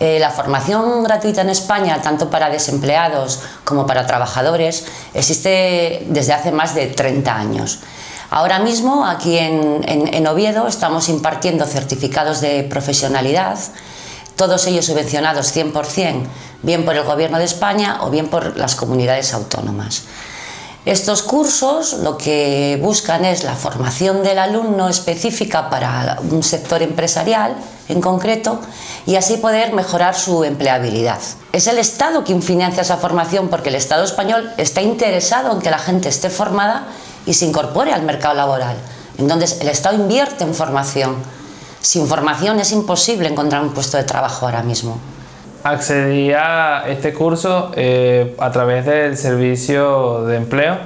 La formación gratuita en España, tanto para desempleados como para trabajadores, existe desde hace más de 30 años. Ahora mismo, aquí en Oviedo, estamos impartiendo certificados de profesionalidad, todos ellos subvencionados 100%, bien por el Gobierno de España o bien por las comunidades autónomas. Estos cursos lo que buscan es la formación del alumno específica para un sector empresarial en concreto y así poder mejorar su empleabilidad. Es el Estado quien financia esa formación porque el Estado español está interesado en que la gente esté formada y se incorpore al mercado laboral. Entonces el Estado invierte en formación. Sin formación es imposible encontrar un puesto de trabajo ahora mismo. Accedí a este curso a través del servicio de empleo.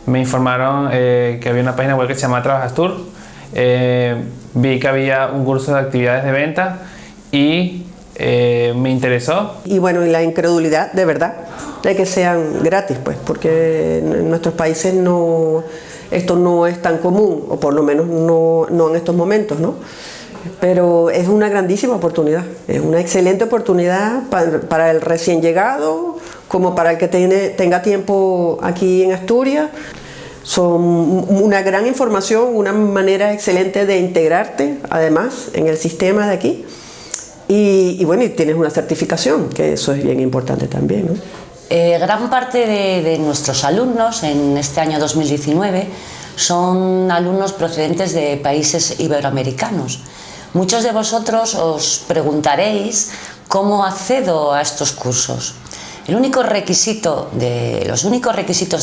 Me informaron que había una página web que se llama Trabajastur. Vi que había un curso de actividades de venta y me interesó. Y bueno, y la incredulidad de verdad de que sean gratis, pues, porque en nuestros países esto no es tan común, o por lo menos no en estos momentos, ¿no? Pero es una grandísima oportunidad, es una excelente oportunidad para el recién llegado, como para el que tenga tiempo aquí en Asturias. Son una gran información, una manera excelente de integrarte, además, en el sistema de aquí. Y bueno, y tienes una certificación, que eso es bien importante también, ¿no? Gran parte de nuestros alumnos en este año 2019 son alumnos procedentes de países iberoamericanos. Muchos de vosotros os preguntaréis cómo accedo a estos cursos. Los únicos requisitos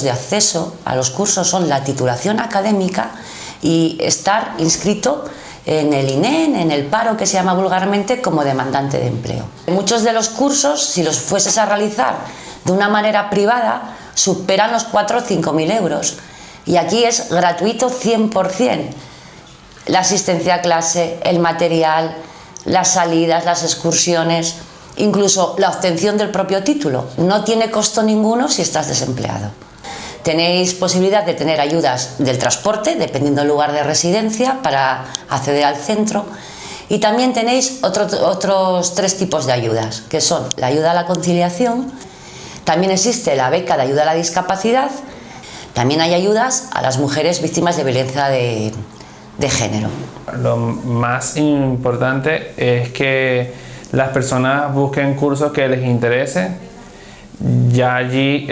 de acceso a los cursos son la titulación académica y estar inscrito en el INEM, en el paro que se llama vulgarmente como demandante de empleo. Muchos de los cursos, si los fueses a realizar de una manera privada, superan los 4 o 5.000 euros y aquí es gratuito 100%. La asistencia a clase, el material, las salidas, las excursiones, incluso la obtención del propio título. No tiene costo ninguno si estás desempleado. Tenéis posibilidad de tener ayudas del transporte, dependiendo del lugar de residencia, para acceder al centro. Y también tenéis otros 3 tipos de ayudas, que son la ayuda a la conciliación, también existe la beca de ayuda a la discapacidad, también hay ayudas a las mujeres víctimas de violencia de género. Lo más importante es que las personas busquen cursos que les interesen. Ya allí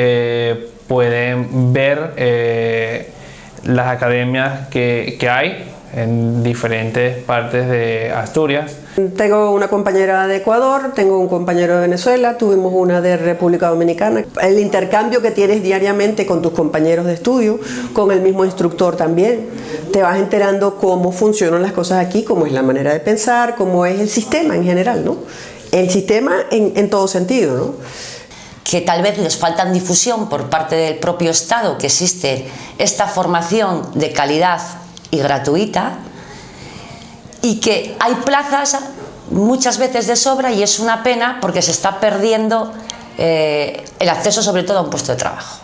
pueden ver las academias que hay en diferentes partes de Asturias. Tengo una compañera de Ecuador, tengo un compañero de Venezuela, tuvimos una de República Dominicana. El intercambio que tienes diariamente con tus compañeros de estudio, con el mismo instructor también, te vas enterando cómo funcionan las cosas aquí, cómo es la manera de pensar, cómo es el sistema en general, ¿no? El sistema en todo sentido, ¿no? Que tal vez les falta difusión por parte del propio Estado, que existe esta formación de calidad y gratuita, y que hay plazas muchas veces de sobra y es una pena porque se está perdiendo el acceso sobre todo a un puesto de trabajo.